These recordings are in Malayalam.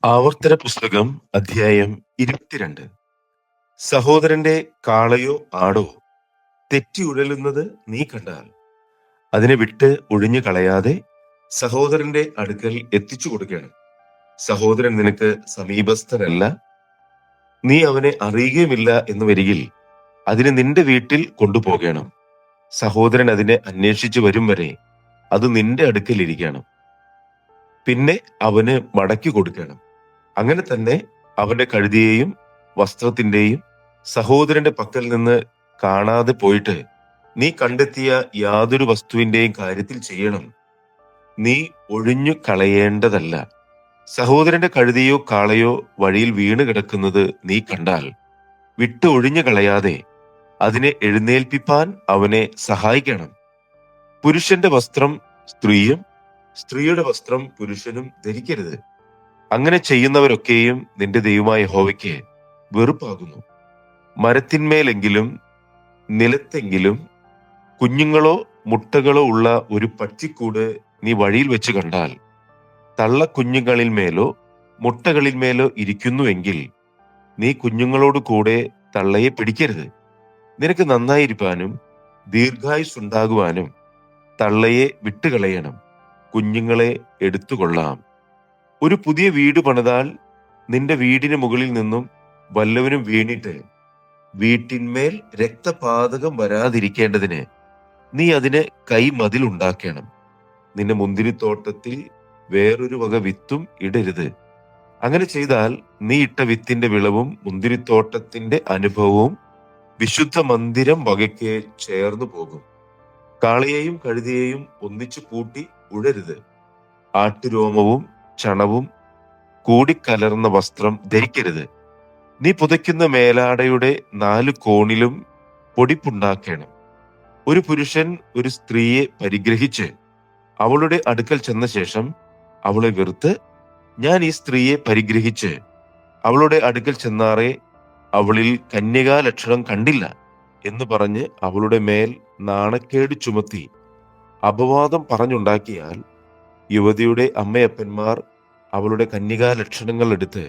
ആവർത്തന പുസ്തകം അധ്യായം 22. സഹോദരന്റെ കാളയോ ആടോ തെറ്റി ഉഴലുന്നത് നീ കണ്ടാൽ അതിനെ വിട്ട് ഒഴിഞ്ഞു കളയാതെ സഹോദരന്റെ അടുക്കൽ എത്തിച്ചു കൊടുക്കണം. സഹോദരൻ നിനക്ക് സമീപസ്ഥനല്ല, നീ അവനെ അറിയുകയുമില്ല എന്ന് വരികിൽ അതിനെ നിന്റെ വീട്ടിൽ കൊണ്ടുപോകണം. സഹോദരൻ അതിനെ അന്വേഷിച്ചു വരും വരെ അത് നിന്റെ അടുക്കൽ ഇരിക്കണം. പിന്നെ അവന് മടക്കി കൊടുക്കണം. അങ്ങനെ തന്നെ അവന്റെ കഴുതിയെയും വസ്ത്രത്തിന്റെയും സഹോദരന്റെ പക്കൽ നിന്ന് കാണാതെ പോയിട്ട് നീ കണ്ടെത്തിയ യാതൊരു വസ്തുവിന്റെയും കാര്യത്തിൽ ചെയ്യണം. നീ ഒഴിഞ്ഞു കളയേണ്ടതല്ല. സഹോദരന്റെ കഴുതിയോ കാളയോ വഴിയിൽ വീണ് കിടക്കുന്നത് നീ കണ്ടാൽ വിട്ട് ഒഴിഞ്ഞു കളയാതെ അതിനെ എഴുന്നേൽപ്പിപ്പാൻ അവനെ സഹായിക്കണം. പുരുഷന്റെ വസ്ത്രം സ്ത്രീയും സ്ത്രീയുടെ വസ്ത്രം പുരുഷനും ധരിക്കരുത്. അങ്ങനെ ചെയ്യുന്നവരൊക്കെയും നിന്റെ ദൈവമായ യഹോവയ്ക്ക് വെറുപ്പാകുന്നു. മരത്തിന്മേലെങ്കിലും നിലത്തെങ്കിലും കുഞ്ഞുങ്ങളോ മുട്ടകളോ ഉള്ള ഒരു പക്ഷിക്കൂട് നീ വഴിയിൽ വെച്ച് കണ്ടാൽ തള്ളക്കുഞ്ഞുങ്ങളിന്മേലോ മുട്ടകളിന്മേലോ ഇരിക്കുന്നുവെങ്കിൽ നീ കുഞ്ഞുങ്ങളോട് കൂടെ തള്ളയെ പിടിക്കരുത്. നിനക്ക് നന്നായിരിക്കാനും ദീർഘായുസ്സുണ്ടാകുവാനും തള്ളയെ വിട്ടുകളയണം. കുഞ്ഞുങ്ങളെ എടുത്തുകൊള്ളാം. ഒരു പുതിയ വീട് പണിതാൽ നിന്റെ വീടിന് മുകളിൽ നിന്നും വല്ലവനും വീണിട്ട് വീട്ടിന്മേൽ രക്തപാതകം വരാതിരിക്കേണ്ടതിന് നീ അതിന് കൈമതിൽ ഉണ്ടാക്കണം. നിന്റെ മുന്തിരിത്തോട്ടത്തിൽ വേറൊരു വക വിത്തും ഇടരുത്. അങ്ങനെ ചെയ്താൽ നീ ഇട്ട വിത്തിന്റെ വിളവും മുന്തിരിത്തോട്ടത്തിന്റെ അനുഭവവും വിശുദ്ധ മന്ദിരം വകയ്ക്ക് ചേർന്നു പോകും. കാളയെയും കഴുതിയെയും ഒന്നിച്ചു പൂട്ടി ഉഴരുത്. ആട്ടുരോമവും ചണവും കൂടിക്കലർന്ന വസ്ത്രം ധരിക്കരുത്. നീ പുതയ്ക്കുന്ന മേലാടയുടെ 4 കോണിലും പൊടിപ്പുണ്ടാക്കണം. ഒരു പുരുഷൻ ഒരു സ്ത്രീയെ പരിഗ്രഹിച്ച് അവളുടെ അടുക്കൽ ചെന്ന ശേഷം അവളെ വെറുത്ത്, ഞാൻ ഈ സ്ത്രീയെ പരിഗ്രഹിച്ച് അവളുടെ അടുക്കൽ ചെന്നാറെ അവളിൽ കന്യകാലക്ഷണം കണ്ടില്ല എന്ന് പറഞ്ഞ് അവളുടെ മേൽ നാണക്കേട് ചുമത്തി അപവാദം പറഞ്ഞുണ്ടാക്കിയാൽ യുവതിയുടെ അമ്മയപ്പന്മാർ അവളുടെ കന്യകാലക്ഷണങ്ങൾ എടുത്ത്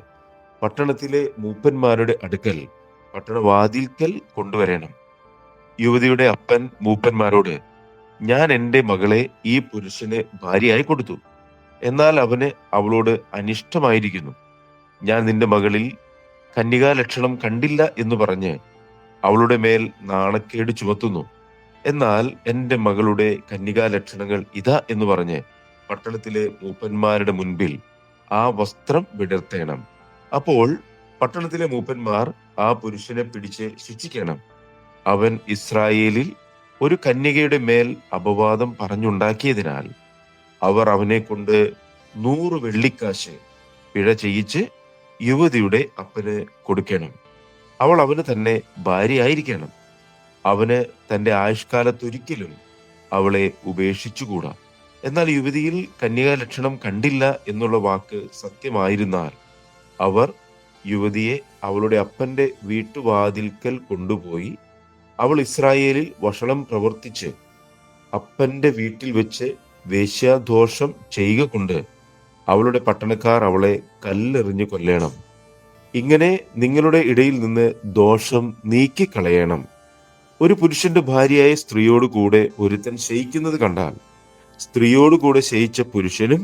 പട്ടണത്തിലെ മൂപ്പന്മാരുടെ അടുക്കൽ പട്ടണവാതിൽക്കൽ കൊണ്ടുവരണം. യുവതിയുടെ അപ്പൻ മൂപ്പന്മാരോട്, ഞാൻ എൻ്റെ മകളെ ഈ പുരുഷന് ഭാര്യയായി കൊടുത്തു, എന്നാൽ അവന് അവളോട് അനിഷ്ടമായിരിക്കുന്നു. ഞാൻ നിന്റെ മകളിൽ കന്യകാലക്ഷണം കണ്ടില്ല എന്ന് പറഞ്ഞ് അവളുടെ മേൽ നാണക്കേട് ചുമത്തുന്നു. എന്നാൽ എൻ്റെ മകളുടെ കന്യകാലക്ഷണങ്ങൾ ഇതാ എന്ന് പറഞ്ഞ് പട്ടണത്തിലെ മൂപ്പന്മാരുടെ മുൻപിൽ ആ വസ്ത്രം വിടർത്തേണം. അപ്പോൾ പട്ടണത്തിലെ മൂപ്പന്മാർ ആ പുരുഷനെ പിടിച്ച് ശിക്ഷിക്കണം. അവൻ ഇസ്രായേലിൽ ഒരു കന്യകയുടെ മേൽ അപവാദം പറഞ്ഞുണ്ടാക്കിയതിനാൽ അവർ അവനെ കൊണ്ട് 100 വെള്ളിക്കാശ് പിഴ ചെയ്യിച്ച് യുവതിയുടെ അപ്പന് കൊടുക്കണം. അവൾ അവന് തന്നെ ഭാര്യയായിരിക്കണം. അവന് തന്റെ ആയുഷ്കാലത്തൊരിക്കലും അവളെ ഉപേക്ഷിച്ചുകൂടാ. എന്നാൽ യുവതിയിൽ കന്യകാലക്ഷണം കണ്ടില്ല എന്നുള്ള വാക്ക് സത്യമായിരുന്നാൽ അവർ യുവതിയെ അവളുടെ അപ്പന്റെ വീട്ടുവാതിൽക്കൽ കൊണ്ടുപോയി അവൾ ഇസ്രായേലിൽ വഷളം പ്രവർത്തിച്ച് അപ്പന്റെ വീട്ടിൽ വെച്ച് വേശ്യാദോഷം ചെയ്യുക കൊണ്ട് അവളുടെ പട്ടണക്കാർ അവളെ കല്ലെറിഞ്ഞു കൊല്ലണം. ഇങ്ങനെ നിങ്ങളുടെ ഇടയിൽ നിന്ന് ദോഷം നീക്കിക്കളയണം. ഒരു പുരുഷന്റെ ഭാര്യയായ സ്ത്രീയോട് കൂടെ ഒരുത്തൻ ശയിക്കുന്നത് കണ്ടാൽ സ്ത്രീയോടുകൂടെ ശയിച്ച പുരുഷനും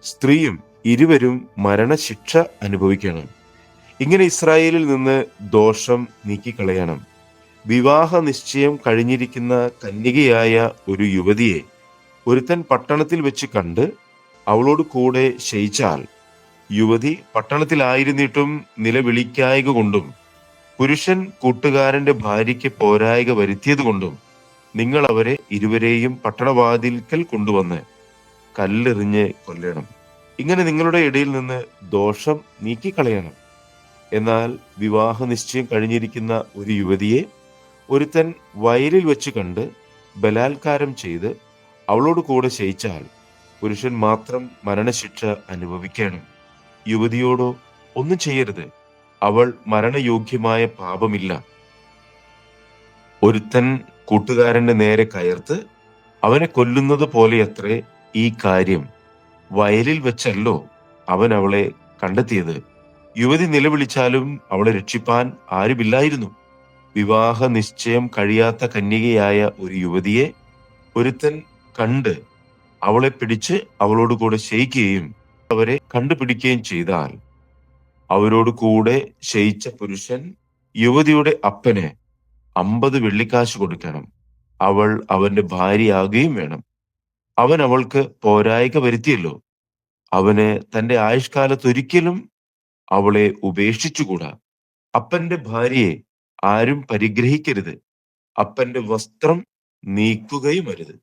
സ്ത്രീയും ഇരുവരും മരണശിക്ഷ അനുഭവിക്കണം. ഇങ്ങനെ ഇസ്രായേലിൽ നിന്ന് ദോഷം നീക്കിക്കളയണം. വിവാഹ നിശ്ചയം കഴിഞ്ഞിരിക്കുന്ന കന്യകയായ ഒരു യുവതിയെ ഒരുത്തൻ പട്ടണത്തിൽ വെച്ച് കണ്ട് അവളോട് കൂടെ ശയിച്ചാൽ യുവതി പട്ടണത്തിലായിരുന്നിട്ടും നിലവിളിക്കായക കൊണ്ടും പുരുഷൻ കൂട്ടുകാരന്റെ ഭാര്യയ്ക്ക് പോരായക വരുത്തിയത് കൊണ്ടും നിങ്ങൾ അവരെ ഇരുവരെയും പട്ടണവാതിൽക്കൽ കൊണ്ടുവന്ന് കല്ലെറിഞ്ഞ് കൊല്ലണം. ഇങ്ങനെ നിങ്ങളുടെ ഇടയിൽ നിന്ന് ദോഷം നീക്കിക്കളയണം. എന്നാൽ വിവാഹ നിശ്ചയം കഴിഞ്ഞിരിക്കുന്ന ഒരു യുവതിയെ ഒരുത്തൻ വയലിൽ വെച്ച് കണ്ട് ബലാത്കാരം ചെയ്ത് അവളോട് കൂടെ ശയിച്ചാൽ പുരുഷൻ മാത്രം മരണശിക്ഷ അനുഭവിക്കണം. യുവതിയോടോ ഒന്നും ചെയ്യരുത്. അവൾ മരണയോഗ്യമായ പാപമില്ല. ഒരുത്തൻ കൂട്ടുകാരന്റെ നേരെ കയർത്ത് അവനെ കൊല്ലുന്നത് പോലെയത്രേ ഈ കാര്യം. വയലിൽ വെച്ചല്ലോ അവൻ അവളെ കണ്ടെത്തിയത്. യുവതി നിലവിളിച്ചാലും അവളെ രക്ഷിപ്പാൻ ആരുമില്ലായിരുന്നു. വിവാഹ നിശ്ചയം കഴിയാത്ത കന്യകയായ ഒരു യുവതിയെ ഒരുത്തൻ കണ്ട് അവളെ പിടിച്ച് അവളോട് കൂടെ ശയിക്കുകയും അവരെ കണ്ടുപിടിക്കുകയും ചെയ്താൽ, അവരോട് കൂടെ ശയിച്ച പുരുഷൻ യുവതിയുടെ അപ്പന് 50 വെള്ളിക്കാശ് കൊടുക്കണം. അവൾ അവന്റെ ഭാര്യയാകുകയും വേണം. അവൻ അവൾക്ക് പോരായ്ക വരുത്തിയല്ലോ. അവന് തന്റെ ആയുഷ്കാലത്തൊരിക്കലും അവളെ ഉപേക്ഷിച്ചുകൂടാ. അപ്പന്റെ ഭാര്യയെ ആരും പരിഗ്രഹിക്കരുത്. അപ്പന്റെ വസ്ത്രം നീക്കുകയും അരുത്.